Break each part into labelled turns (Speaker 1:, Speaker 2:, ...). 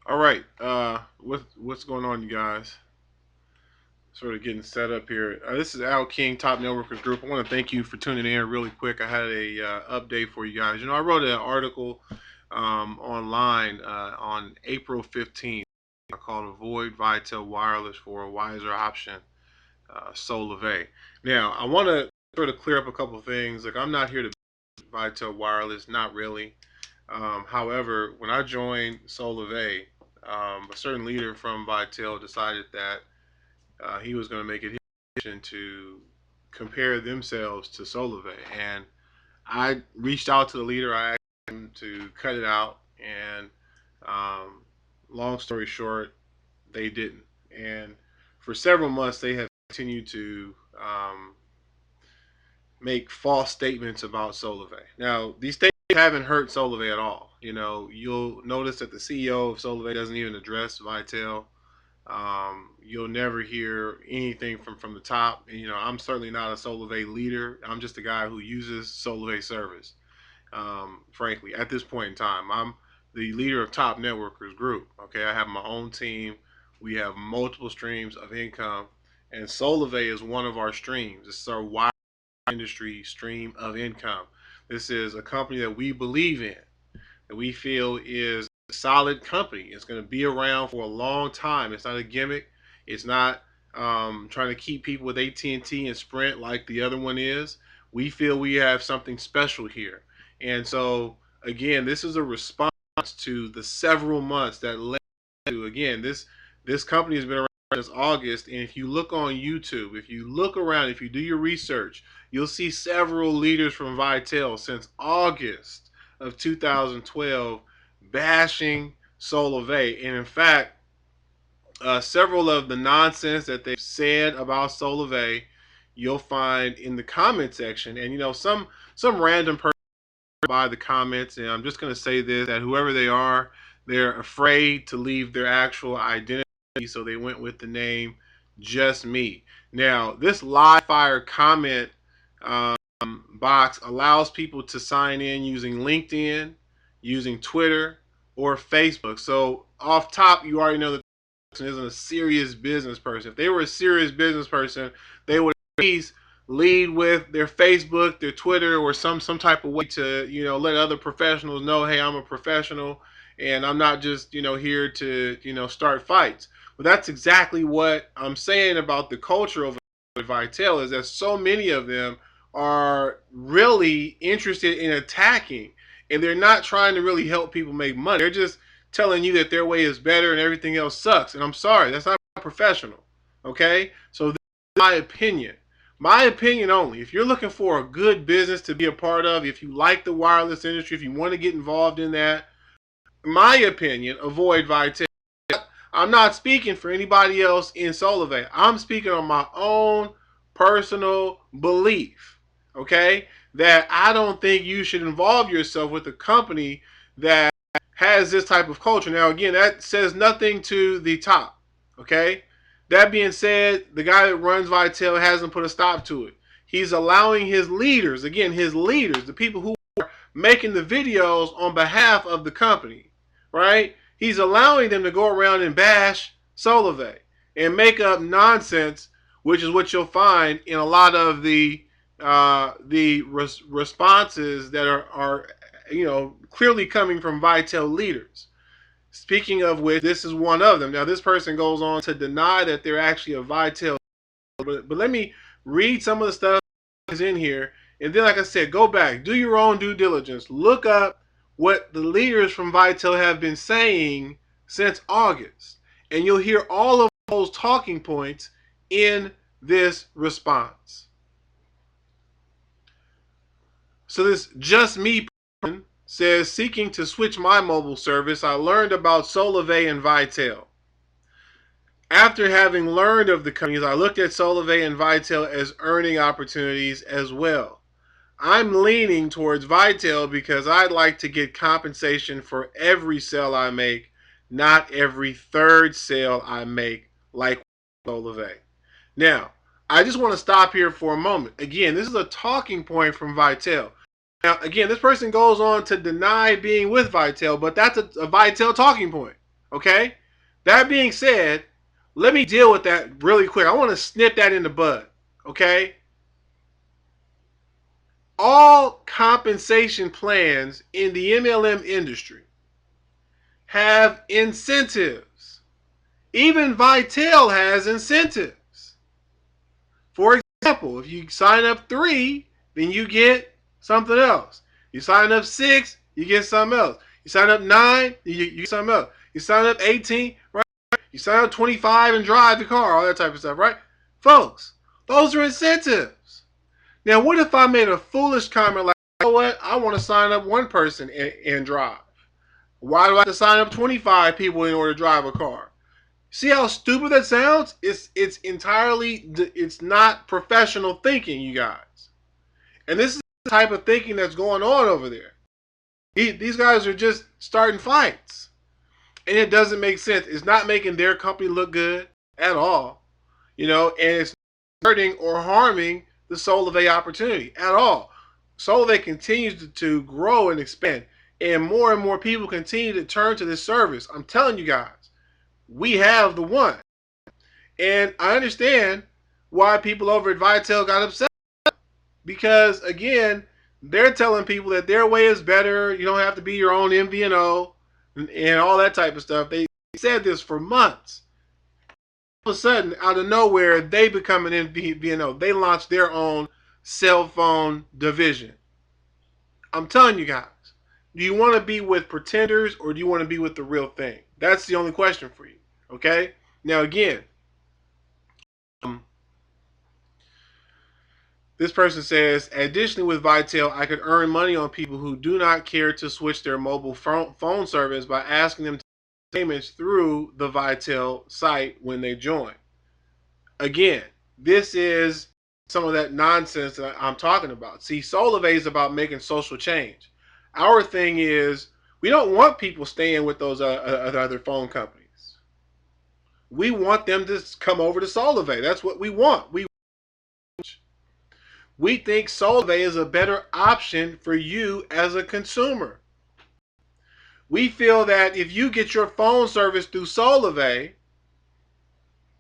Speaker 1: All right. What's going on, you guys? Sort of getting set up here. This is Al King, Top Networkers Group. I want to thank you for tuning in really quick. I had a update for you guys. I wrote an article online on April 15th. I called "Avoid Vitel Wireless for a Wiser Option." Solavei. Now, I want to sort of clear up a couple of things. Like, I'm not here to Vitel Wireless, not really. However, when I joined Solavei, a certain leader from Vitel decided that he was going to make it his mission to compare themselves to Solavei. And I reached out to the leader. I asked him to cut it out. And long story short, they didn't. And for several months, they have continued to make false statements about Solavei. Now, these statements haven't hurt Solavei at all. You'll notice that the CEO of Solavei doesn't even address Vitel. You'll never hear anything from the top. I'm certainly not a Solavei leader. I'm just a guy who uses Solavei service. Frankly, at this point in time, I'm the leader of Top Networkers Group. Okay, I have my own team. We have multiple streams of income, and Solavei is one of our streams. This is our wide industry stream of income. This is a company that we believe in, that we feel is a solid company. It's going to be around for a long time. It's not a gimmick. It's not trying to keep people with AT&T and Sprint like the other one is. We feel we have something special here. And so, again, this is a response to the several months that led to, again, this company has been around since August. And if you look on YouTube, if you look around, if you do your research, you'll see several leaders from Vitel since August of 2012 bashing Solavei. And in fact, several of the nonsense that they've said about Solavei, you'll find in the comment section. And some random person by the comments, and I'm just going to say this, that whoever they are, they're afraid to leave their actual identity, so they went with the name Just Me. Now, this live fire comment box allows people to sign in using LinkedIn, using Twitter, or Facebook. So off top, you already know that this person isn't a serious business person. If they were a serious business person, they would at least lead with their Facebook, their Twitter, or some type of way to let other professionals know, hey, I'm a professional and I'm not just here to start fights. But that's exactly what I'm saying about the culture of Vitel, is that so many of them are really interested in attacking, and they're not trying to really help people make money. They're just telling you that their way is better and everything else sucks. And I'm sorry, that's not professional. Okay? So this is my opinion. My opinion only. If you're looking for a good business to be a part of, if you like the wireless industry, if you want to get involved in that, my opinion, avoid Vitel. I'm not speaking for anybody else in Solavei. I'm speaking on my own personal belief, okay? That I don't think you should involve yourself with a company that has this type of culture. Now, again, that says nothing to the top, okay? That being said, the guy that runs Vitel hasn't put a stop to it. He's allowing his leaders, again, his leaders, the people who are making the videos on behalf of the company, right? He's allowing them to go around and bash Solavei and make up nonsense, which is what you'll find in a lot of the responses that are clearly coming from Vitel leaders. Speaking of which, this is one of them. Now, this person goes on to deny that they're actually a Vitel, but let me read some of the stuff that's in here, and then, like I said, go back, do your own due diligence, look up what the leaders from Vitel have been saying since August, and you'll hear all of those talking points in this response. So this Just Me person says, seeking to switch my mobile service, I learned about Solavei and Vitel. After having learned of the companies, I looked at Solavei and Vitel as earning opportunities as well. I'm leaning towards Vitel because I'd like to get compensation for every sale I make, not every third sale I make, like Solavei. Now, I just want to stop here for a moment. Again, this is a talking point from Vitel. Now, again, this person goes on to deny being with Vitel, but that's a Vitel talking point. Okay? That being said, let me deal with that really quick. I want to snip that in the bud. Okay? All compensation plans in the MLM industry have incentives. Even Vitel has incentives. For example, if you sign up 3, then you get something else. You sign up 6, you get something else. You sign up 9, you get something else. You sign up 18, right? You sign up 25 and drive the car, all that type of stuff, right? Folks, those are incentives. Now, what if I made a foolish comment like, you know what? I want to sign up 1 person and drive. Why do I have to sign up 25 people in order to drive a car? See how stupid that sounds? It's not professional thinking, you guys. And this is the type of thinking that's going on over there. These guys are just starting fights. And it doesn't make sense. It's not making their company look good at all. And it's not hurting or harming the Solavei opportunity at all. Solavei continues to grow and expand. And more people continue to turn to this service. I'm telling you guys, we have the one. And I understand why people over at Vitel got upset. Because, again, they're telling people that their way is better. You don't have to be your own MVNO and all that type of stuff. They said this for months. All of a sudden, out of nowhere, they become an MVNO. They launched their own cell phone division. I'm telling you guys, do you want to be with pretenders or do you want to be with the real thing? That's the only question for you. Okay? Now, again, this person says, additionally with Vitel, I could earn money on people who do not care to switch their mobile phone service by asking them to make payments through the Vitel site when they join. Again, this is some of that nonsense that I'm talking about. See, Solavei is about making social change. Our thing is, we don't want people staying with those other phone companies. We want them to come over to Solavei. That's what we want. We think Solavei is a better option for you as a consumer. We feel that if you get your phone service through Solavei,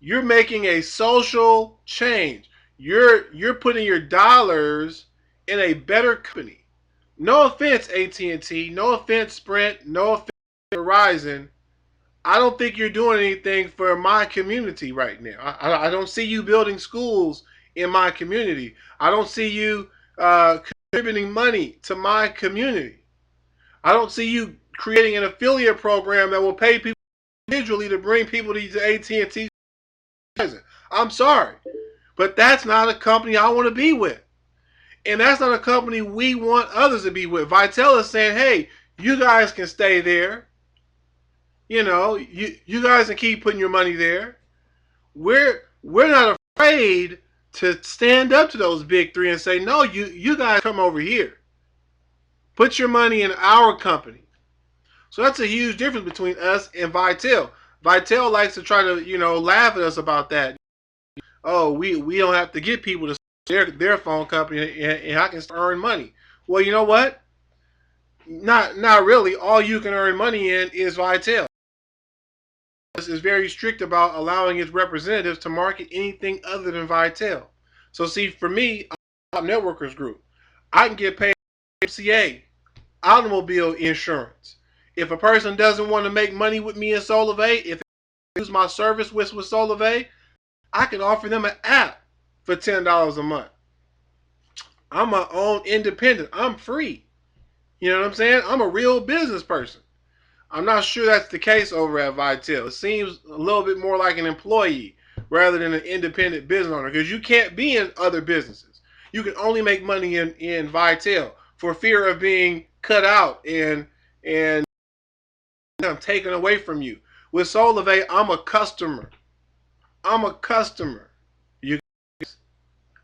Speaker 1: you're making a social change. You're putting your dollars in a better company. No offense, AT&T. No offense, Sprint. No offense, Verizon. I don't think you're doing anything for my community right now. I don't see you building schools in my community. I don't see you contributing money to my community. I don't see you creating an affiliate program that will pay people individually to bring people to AT&T. I'm sorry, but that's not a company I want to be with. And that's not a company we want others to be with. Vitel is saying, hey, you guys can stay there. You guys can keep putting your money there. We're not afraid to stand up to those big 3 and say, no, you guys come over here. Put your money in our company. So that's a huge difference between us and Vitel. Vitel likes to try to, laugh at us about that. Oh, we don't have to get people to their phone company and I can earn money. Well, you know what? Not really. All you can earn money in is Vitel. Is very strict about allowing its representatives to market anything other than Vitel. So see, for me, I'm a networkers group. I can get paid MCA, automobile insurance. If a person doesn't want to make money with me in Solavei, if they use my service with Solavei, I can offer them an app for $10 a month. I'm my own independent. I'm free. You know what I'm saying? I'm a real business person. I'm not sure that's the case over at Vitel. It seems a little bit more like an employee rather than an independent business owner because you can't be in other businesses. You can only make money in Vitel for fear of being cut out and taken away from you. With Solavei, I'm a customer. I'm a customer.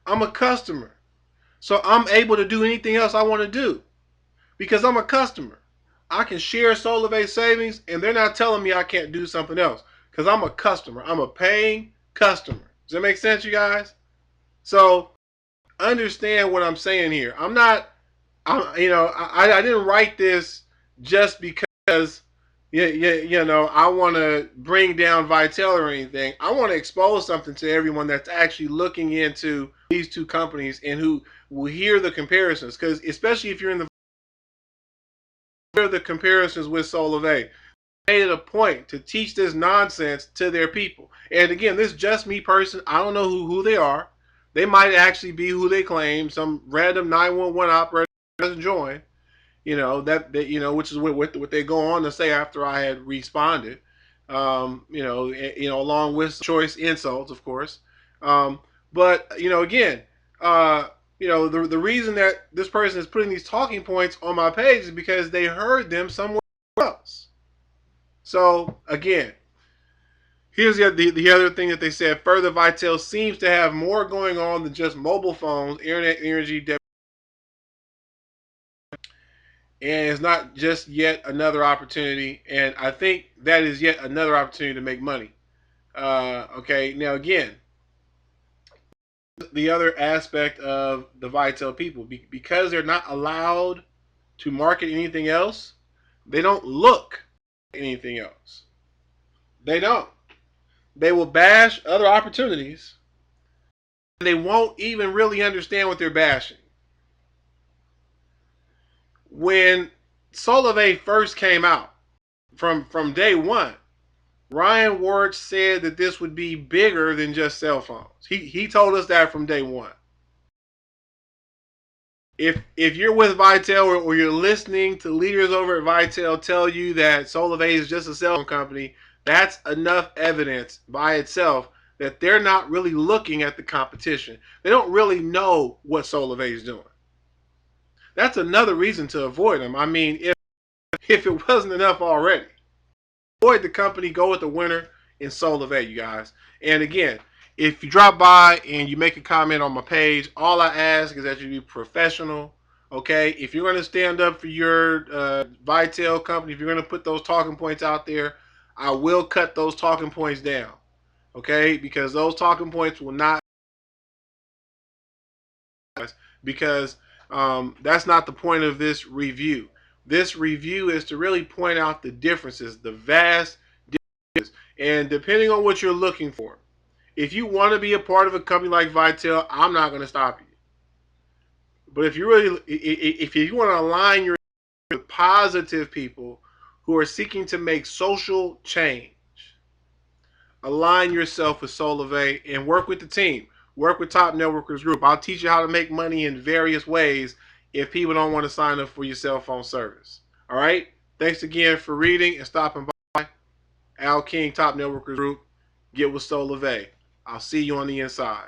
Speaker 1: I'm a customer. So I'm able to do anything else I want to do because I'm a customer. I can share Solavei savings and they're not telling me I can't do something else because I'm a customer. I'm a paying customer. Does that make sense, you guys? So understand what I'm saying here. I didn't write this just because yeah, yeah, I want to bring down Vitel or anything. I want to expose something to everyone that's actually looking into these two companies and who will hear the comparisons. Because especially if you're in the hear the comparisons with Solavei, made it a point to teach this nonsense to their people. And again, this is just me person. I don't know who they are. They might actually be who they claim. Some random 911 operator doesn't join. Which is what they go on to say after I had responded. Along with choice insults, of course. Um, but again, uh, the reason that this person is putting these talking points on my page is because they heard them somewhere else. So again, here's the other thing that they said. Further, Vitel seems to have more going on than just mobile phones, internet, energy, and it's not just yet another opportunity. And I think that is yet another opportunity to make money. Okay, now again, the other aspect of the Vitel people, because they're not allowed to market anything else, they don't look at anything else. They don't. They will bash other opportunities. They won't even really understand what they're bashing. When Solavei first came out, from day one, Ryan Ward said that this would be bigger than just cell phones. He told us that from day one. If you're with Vitel or you're listening to leaders over at Vitel tell you that Solavei is just a cell phone company, that's enough evidence by itself that they're not really looking at the competition. They don't really know what Solavei is doing. That's another reason to avoid them. I mean, if it wasn't enough already, avoid the company, go with the winner in Solavei, you guys. And again, if you drop by and you make a comment on my page, all I ask is that you be professional. Okay, if you're going to stand up for your Vitel company, if you're going to put those talking points out there, I will cut those talking points down. Okay, because those talking points will not, because that's not the point of this review. This review is to really point out the differences, the vast differences, and depending on what you're looking for. If you want to be a part of a company like Vitel, I'm not going to stop you. But if you want to align your with positive people who are seeking to make social change, align yourself with Solavei and work with the team. Work with Top Networkers Group. I'll teach you how to make money in various ways if people don't want to sign up for your cell phone service. All right? Thanks again for reading and stopping by. Al King, Top Networkers Group. Get with Solavei. I'll see you on the inside.